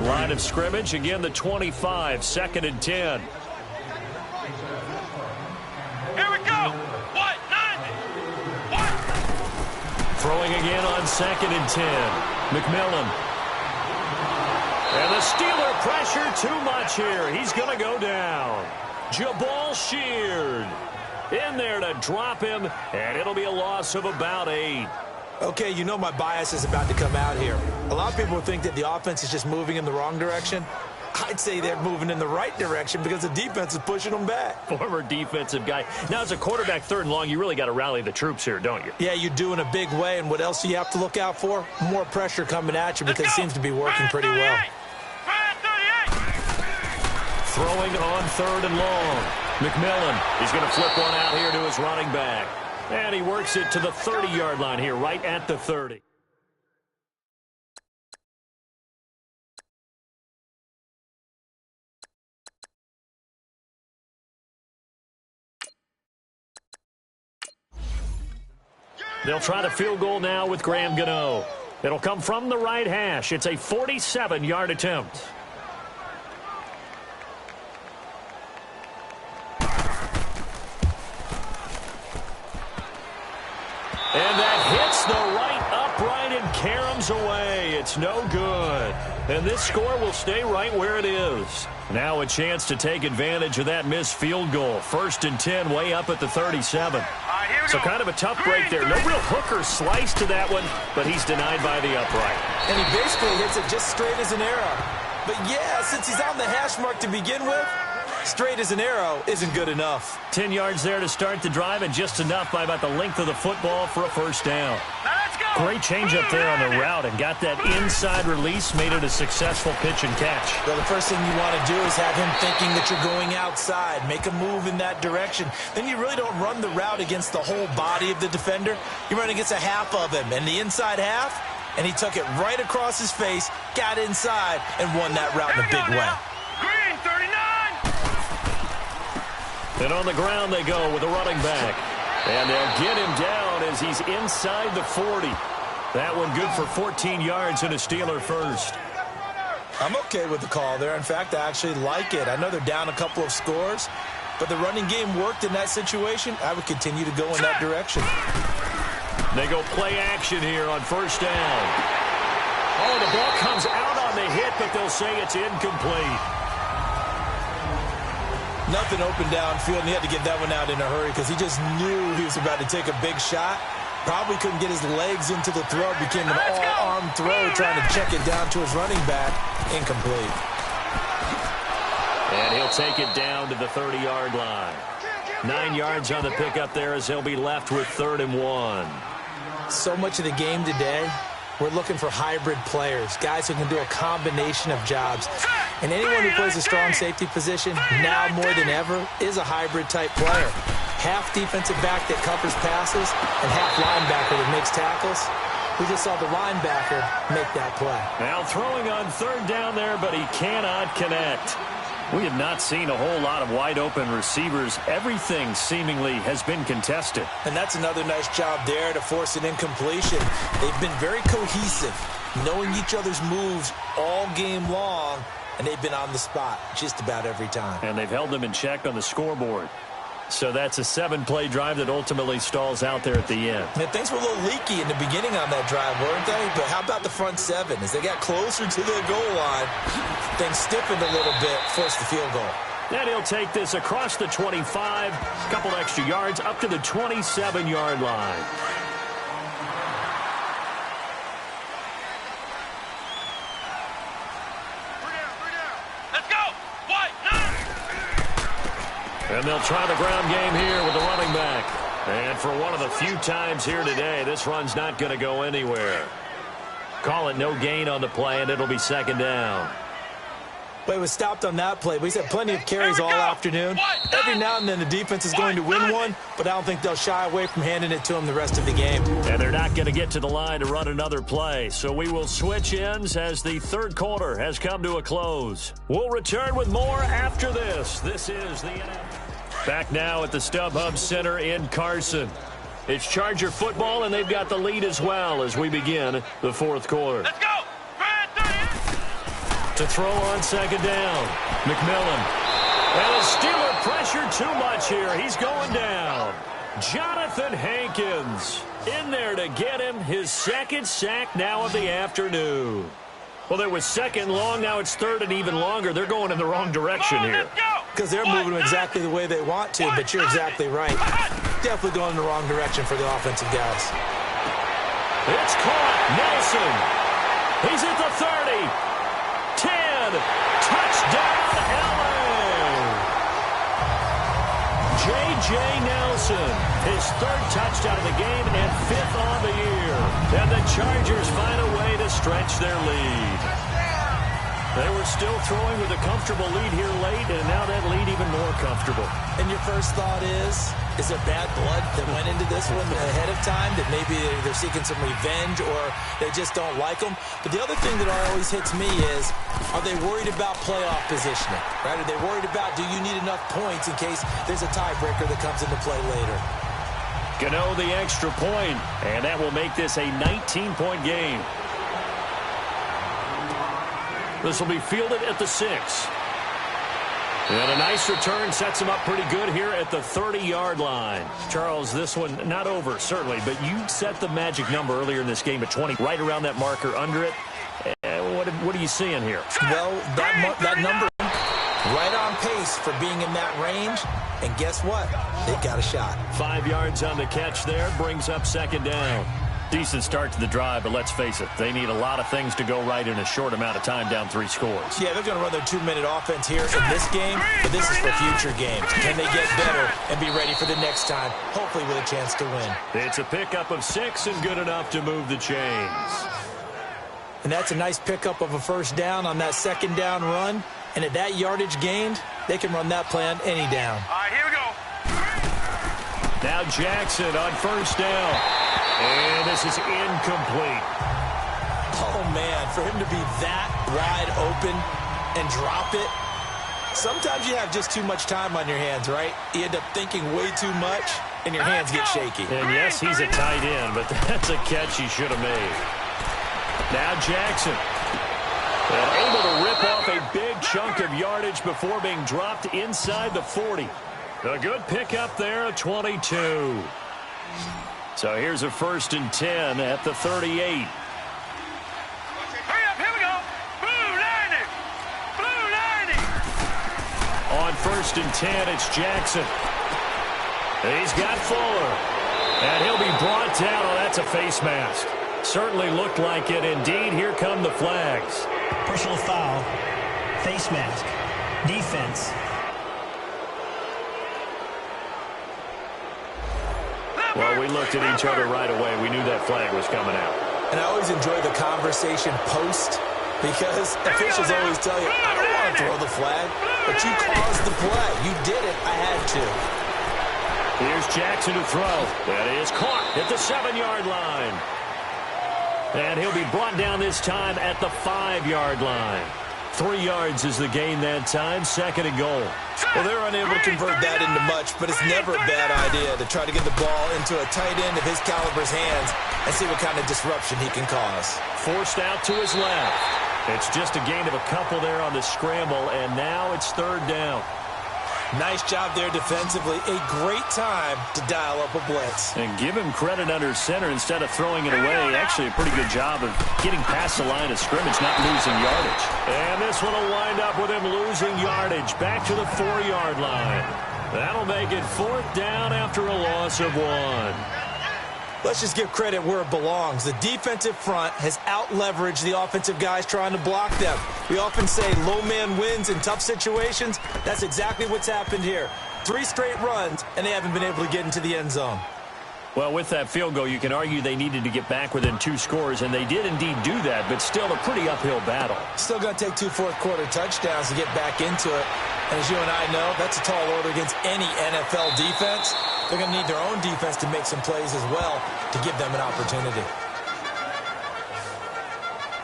Line of scrimmage, again the 25, 2nd and 10. Here we go. What? 90. What? Throwing again on 2nd and 10. McMillan. And the Steeler pressure too much here. He's going to go down. Jabal Sheard in there to drop him, and it'll be a loss of about 8. Okay, you know my bias is about to come out here. A lot of people think that the offense is just moving in the wrong direction. I'd say they're moving in the right direction because the defense is pushing them back. Former defensive guy. Now, as a quarterback 3rd and long, you really got to rally the troops here, don't you? Yeah, you do in a big way, and what else do you have to look out for? More pressure coming at you because it seems to be working pretty well. Throwing on 3rd and long. McMillan, he's going to flip one out here to his running back. And he works it to the 30-yard line here, right at the 30. They'll try the field goal now with Graham Gano. It'll come from the right hash. It's a 47-yard attempt. And that hits the right upright and caroms away. It's no good. And this score will stay right where it is. Now a chance to take advantage of that missed field goal. 1st and 10 way up at the 37. So kind of a tough break there. No real hook or slice to that one, but he's denied by the upright. And he basically hits it just straight as an arrow. But yeah, since he's on the hash mark to begin with, straight as an arrow isn't good enough. 10 yards there to start the drive, and just enough by about the length of the football for a 1st down. Now let's go. Great change up there on the route and got that inside release, made it a successful pitch and catch. Well, the first thing you want to do is have him thinking that you're going outside. Make a move in that direction. Then you really don't run the route against the whole body of the defender. You run against a half of him, and the inside half, and he took it right across his face, got inside, and won that route in a big way. Green, 39. And on the ground they go with a running back. And they'll get him down as he's inside the 40. That one good for 14 yards and a Steeler first. I'm okay with the call there. In fact, I actually like it. I know they're down a couple of scores, but the running game worked in that situation. I would continue to go in that direction. They go play action here on first down. Oh, the ball comes out on the hit, but they'll say it's incomplete. Nothing open downfield, and he had to get that one out in a hurry because he just knew he was about to take a big shot. Probably couldn't get his legs into the throw. Became an all-arm throw trying to check it down to his running back. Incomplete. And he'll take it down to the 30-yard line. 9 yards on the pickup there as he'll be left with 3rd and 1. So much of the game today, we're looking for hybrid players, guys who can do a combination of jobs. And anyone who plays a strong safety position, now more than ever, is a hybrid-type player. Half defensive back that covers passes and half linebacker that makes tackles. We just saw the linebacker make that play. Now throwing on 3rd down there, but he cannot connect. We have not seen a whole lot of wide-open receivers. Everything seemingly has been contested. And that's another nice job there to force an incompletion. They've been very cohesive, knowing each other's moves all game long, and they've been on the spot just about every time. And they've held them in check on the scoreboard. So that's a 7-play drive that ultimately stalls out there at the end. And things were a little leaky in the beginning on that drive, weren't they? But how about the front 7? As they got closer to the goal line, things stiffened a little bit, forced the field goal. And he'll take this across the 25, a couple extra yards, up to the 27-yard line. And they'll try the ground game here with the running back. And for one of the few times here today, this run's not going to go anywhere. Call it no gain on the play, and it'll be 2nd down. But it was stopped on that play. But he's had plenty of carries all afternoon. Every now and then the defense is going to win one, but I don't think they'll shy away from handing it to him the rest of the game. And they're not going to get to the line to run another play. So we will switch ends as the 3rd quarter has come to a close. We'll return with more after this. This is the NFL. Back now at the StubHub Center in Carson. It's Charger football, and they've got the lead as well as we begin the 4th quarter. Let's go. To throw on 2nd down, McMillan. And the Steeler pressure too much here. He's going down. Jonathan Hankins in there to get him his 2nd sack now of the afternoon. Well, there was 2nd long. Now it's 3rd and even longer. They're going in the wrong direction here. Because they're moving them exactly the way they want to, but you're exactly right. Definitely going in the wrong direction for the offensive guys. It's caught. Nelson. He's at the 30. 10. Touchdown, LA. J.J. Nelson, his 3rd touchdown of the game and 5th on the year. And the Chargers find a way to stretch their lead. They were still throwing with a comfortable lead here late, and now that lead even more comfortable. And your first thought is there bad blood that went into this one ahead of time, that maybe they're seeking some revenge or they just don't like them? But the other thing that always hits me is, are they worried about playoff positioning? Right? Are they worried about, do you need enough points in case there's a tiebreaker that comes into play later? Gano the extra point, and that will make this a 19-point game. This will be fielded at the 6. And a nice return sets him up pretty good here at the 30-yard line. Charles, this one not over, certainly, but you set the magic number earlier in this game at 20, right around that marker under it. What are you seeing here? Well, that number right on pace for being in that range. And guess what? They've got a shot. 5 yards on the catch there, brings up 2nd down. Decent start to the drive, but let's face it, they need a lot of things to go right in a short amount of time down 3 scores. Yeah, they're going to run their 2-minute offense here in this game, but this is for future games. Can they get better and be ready for the next time, hopefully with a chance to win? It's a pickup of 6 and good enough to move the chains. And that's a nice pickup of a first down on that second down run. And at that yardage gained, they can run that play on any down. All right, here we go. Now Jackson on first down. And this is incomplete. Oh, man, for him to be that wide open and drop it. Sometimes you have just too much time on your hands, right? You end up thinking way too much, and your hands get shaky. And yes, he's a tight end, but that's a catch he should have made. Now Jackson. And able to rip off a big chunk of yardage before being dropped inside the 40. A good pickup there at 22. So here's a 1st and 10 at the 38. Hurry up, here we go. Blue 90. Blue 90. On 1st and 10, it's Jackson. He's got Fuller. And he'll be brought down. Oh, that's a face mask. Certainly looked like it. Indeed, here come the flags. Personal foul. Face mask. Defense. Well, we looked at each other right away. We knew that flag was coming out. And I always enjoy the conversation post because officials always tell you, I don't want to throw the flag, but you caused the play. You did it. I had to. Here's Jackson to throw. That is caught at the 7-yard line. And he'll be brought down this time at the 5-yard line. 3 yards is the gain that time. 2nd and goal. Well, they're unable to convert that into much, but it's never a bad idea to try to get the ball into a tight end of his caliber's hands and see what kind of disruption he can cause. Forced out to his left. It's just a gain of a couple there on the scramble, and now it's 3rd down. Nice job there defensively. A great time to dial up a blitz. And give him credit under center instead of throwing it away. Actually a pretty good job of getting past the line of scrimmage, not losing yardage. And this one will wind up with him losing yardage. Back to the 4-yard line. That'll make it 4th down after a loss of 1. Let's just give credit where it belongs. The defensive front has out-leveraged the offensive guys trying to block them. We often say low man wins in tough situations. That's exactly what's happened here. 3 straight runs, and they haven't been able to get into the end zone. Well, with that field goal, you can argue they needed to get back within 2 scores, and they did indeed do that, but still a pretty uphill battle. Still going to take 2 fourth-quarter touchdowns to get back into it. And as you and I know, that's a tall order against any NFL defense. They're going to need their own defense to make some plays as well to give them an opportunity.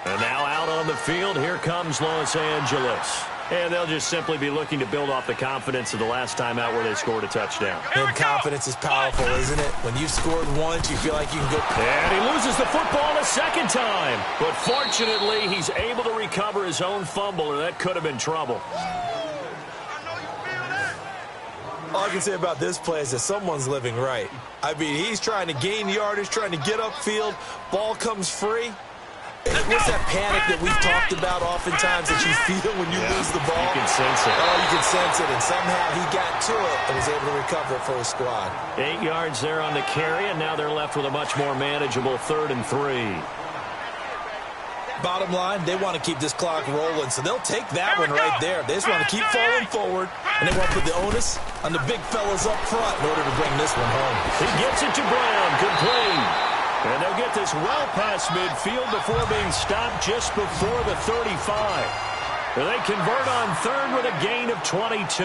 And now out on the field, here comes Los Angeles. And they'll just simply be looking to build off the confidence of the last time out where they scored a touchdown. And confidence is powerful, isn't it? When you've scored once, you feel like you can go. And he loses the football a second time. But fortunately, he's able to recover his own fumble, or that could have been trouble. All I can say about this play is that someone's living right. I mean, he's trying to gain yardage, trying to get upfield. Ball comes free. What's that panic that we've talked about oftentimes that you feel when you lose the ball? You can sense it. Oh, you can sense it. And somehow he got to it and was able to recover it for his squad. 8 yards there on the carry, and now they're left with a much more manageable 3rd and 3. Bottom line, they want to keep this clock rolling, so they'll take that one right there. They just want to keep falling forward, and they want to put the onus on the big fellas up front in order to bring this one home. He gets it to Brown, complete. And they'll get this well past midfield before being stopped just before the 35. They convert on 3rd with a gain of 22.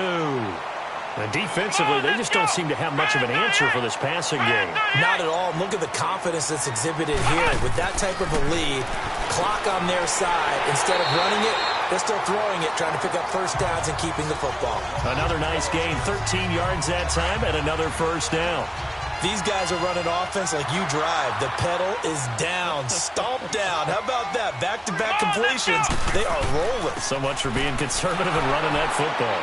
And defensively, they just don't seem to have much of an answer for this passing game. Not at all. Look at the confidence that's exhibited here. With that type of a lead, clock on their side, instead of running it, they're still throwing it, trying to pick up first downs and keeping the football. Another nice gain, 13 yards that time, and another 1st down. These guys are running offense like you drive. The pedal is down, stomped down. How about that? Back-to-back completions. They are rolling. So much for being conservative and running that football.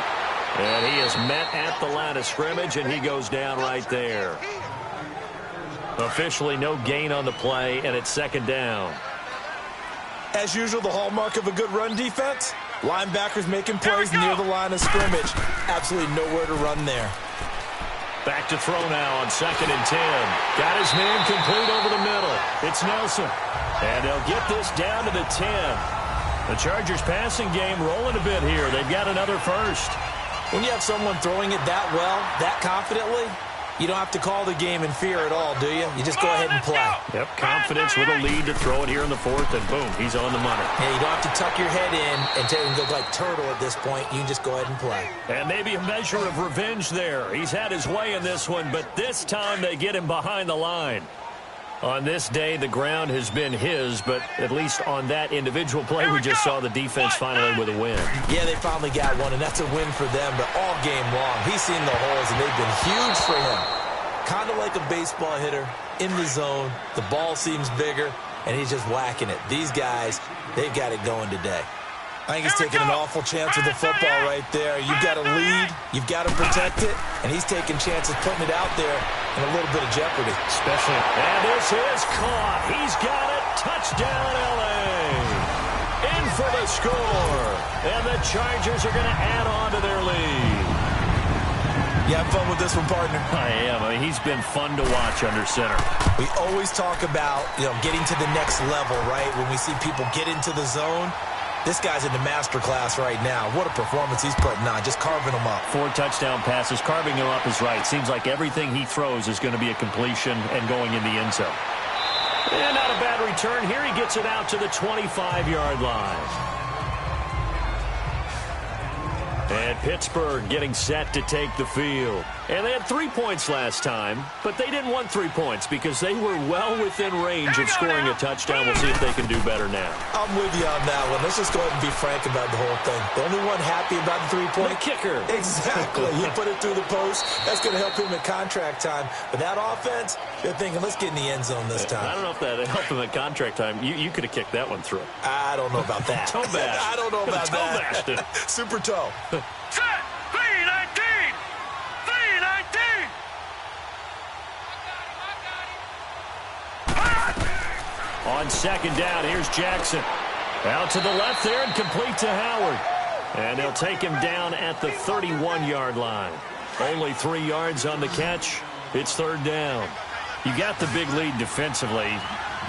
And he is met at the line of scrimmage, and he goes down right there. Officially no gain on the play, and it's 2nd down. As usual, the hallmark of a good run defense, linebackers making plays near the line of scrimmage. Absolutely nowhere to run there. Back to throw now on 2nd and 10. Got his man complete over the middle. It's Nelson. And they'll get this down to the 10. The Chargers passing game rolling a bit here. They've got another first. When you have someone throwing it that well, that confidently, you don't have to call the game in fear at all, do you? You just go ahead and play. Yep, confidence with a lead to throw it here in the 4th, and boom, he's on the money. Yeah, you don't have to tuck your head in and go like turtle at this point. You can just go ahead and play. And maybe a measure of revenge there. He's had his way in this one, but this time they get him behind the line. On this day, the ground has been his, but at least on that individual play, we just saw the defense finally with a win. Yeah, they finally got one, and that's a win for them, but all game long, he's seen the holes, and they've been huge for him. Kind of like a baseball hitter in the zone. The ball seems bigger, and he's just whacking it. These guys, they've got it going today. I think he's taking an awful chance with the football right there. You've got to lead, you've got to protect it, and he's taking chances putting it out there in a little bit of jeopardy. Especially, and this is caught. He's got it. Touchdown, L.A. In for the score. And the Chargers are going to add on to their lead. You have fun with this one, partner? I am. I mean, he's been fun to watch under center. We always talk about, getting to the next level, right? When we see people get into the zone, this guy's in the master class right now. What a performance he's putting on, just carving them up. 4 touchdown passes. Carving him up is right. Seems like everything he throws is going to be a completion and going in the end zone. And not a bad return. Here he gets it out to the 25-yard line. And Pittsburgh getting set to take the field. And they had 3 points last time, but they didn't want 3 points because they were well within range of scoring a touchdown. We'll see if they can do better now. I'm with you on that one. Let's just go ahead and be frank about the whole thing. The only one happy about the 3-point? The kicker. Exactly. You put it through the post. That's going to help him at contract time. But that offense, they're thinking, let's get in the end zone this time. I don't know if that helped him at contract time. You could have kicked that one through. I don't know about that. Toe bash. I don't know about toe that. Bashed it. Super toe. Set. 319. 319. On 2nd down, here's Jackson. Out to the left there and complete to Howard. And they'll take him down at the 31-yard line. Only 3 yards on the catch. It's 3rd down. You got the big lead defensively.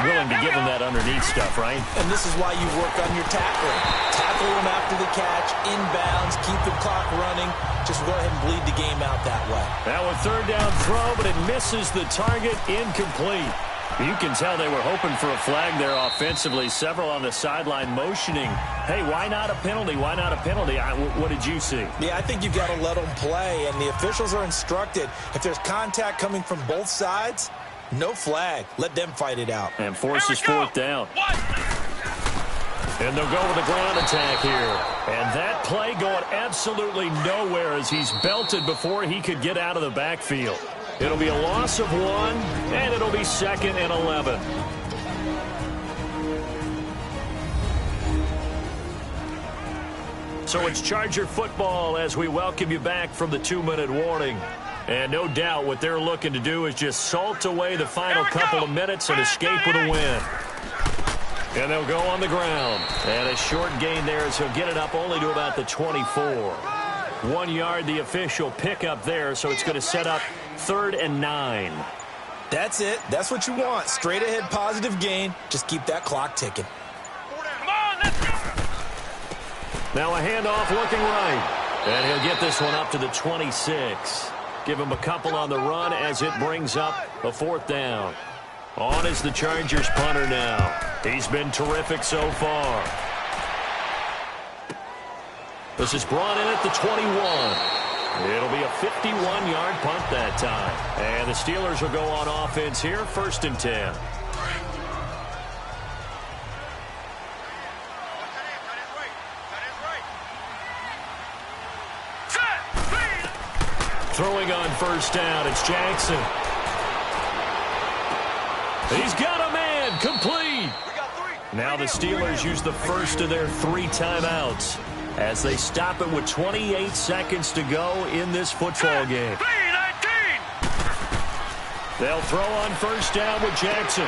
Willing to give him that underneath stuff, right? And this is why you work on your tackling. Tackle him after the catch, inbounds, keep the clock running. Just go ahead and bleed the game out that way. Now a 3rd down throw, but it misses the target, incomplete. You can tell they were hoping for a flag there offensively. Several on the sideline motioning, hey, why not a penalty? Why not a penalty? What did you see? Yeah, I think you've got to let them play, and the officials are instructed. If there's contact coming from both sides, no flag. Let them fight it out. And forces 4th down. And they'll go with a ground attack here. And that play going absolutely nowhere as he's belted before he could get out of the backfield. It'll be a loss of 1, and it'll be 2nd and 11. So it's Charger football as we welcome you back from the 2-minute warning. And no doubt what they're looking to do is just salt away the final couple of minutes and escape with a win. And they'll go on the ground. And a short gain there as he'll get it up only to about the 24. 1 yard, the official pickup there, so it's going to set up 3rd and 9. That's it. That's what you want. Straight ahead positive gain. Just keep that clock ticking. Come on, let's go. Now a handoff looking right. And he'll get this one up to the 26. Give him a couple on the run as it brings up a 4th down. On is the Chargers punter now. He's been terrific so far. This is brought in at the 21. It'll be a 51-yard punt that time. And the Steelers will go on offense here, 1st and 10. Throwing on 1st down, it's Jackson. He's got a man, complete. Now the Steelers use the first of their 3 timeouts as they stop it with 28 seconds to go in this football game. They'll throw on 1st down with Jackson.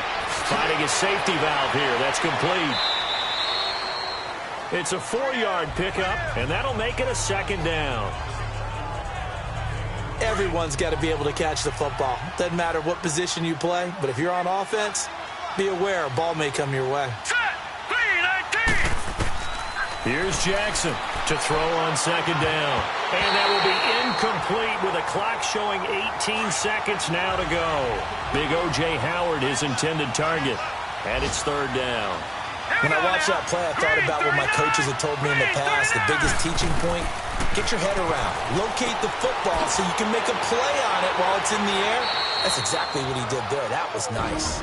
Finding a safety valve here, that's complete. It's a 4-yard pickup, and that'll make it a 2nd down. Everyone's got to be able to catch the football. Doesn't matter what position you play, but if you're on offense, be aware a ball may come your way. Here's Jackson to throw on second down. And that will be incomplete with a clock showing 18 seconds now to go. Big O.J. Howard, his intended target. And it's third down. When I watched that play, I thought about what my coaches had told me in the past. The biggest teaching point, get your head around. Locate the football so you can make a play on it while it's in the air. That's exactly what he did there. That was nice.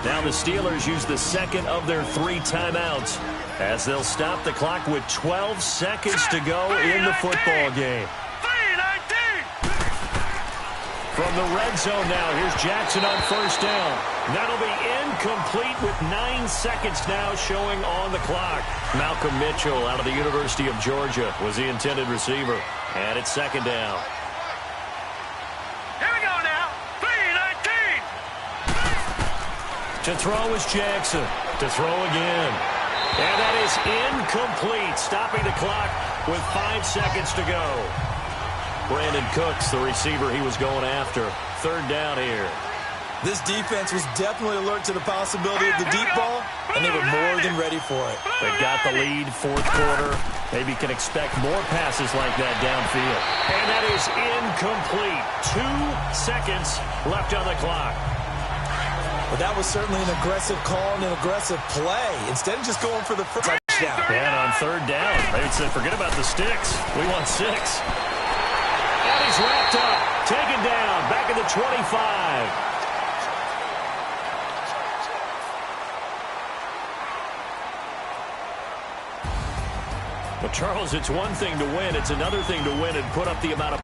Now the Steelers use the second of their 3 timeouts as they'll stop the clock with 12 seconds to go in the football game. From the red zone now, here's Jackson on first down. That'll be incomplete with 9 seconds now showing on the clock. Malcolm Mitchell out of the University of Georgia was the intended receiver. And it's second down. Here we go now. 3-19. To throw is Jackson. To throw again. And that is incomplete, stopping the clock with 5 seconds to go. Brandon Cooks, the receiver he was going after. Third down here. This defense was definitely alert to the possibility of the deep ball, and they were more than ready for it. They've got the lead, fourth quarter. Maybe can expect more passes like that downfield. And that is incomplete. 2 seconds left on the clock. But that was certainly an aggressive call and an aggressive play. Instead of just going for the first touchdown. And on third down, they said, forget about the sticks. We want 6. And he's wrapped up, taken down, back at the 25. Well, Charles, it's one thing to win. It's another thing to win and put up the amount of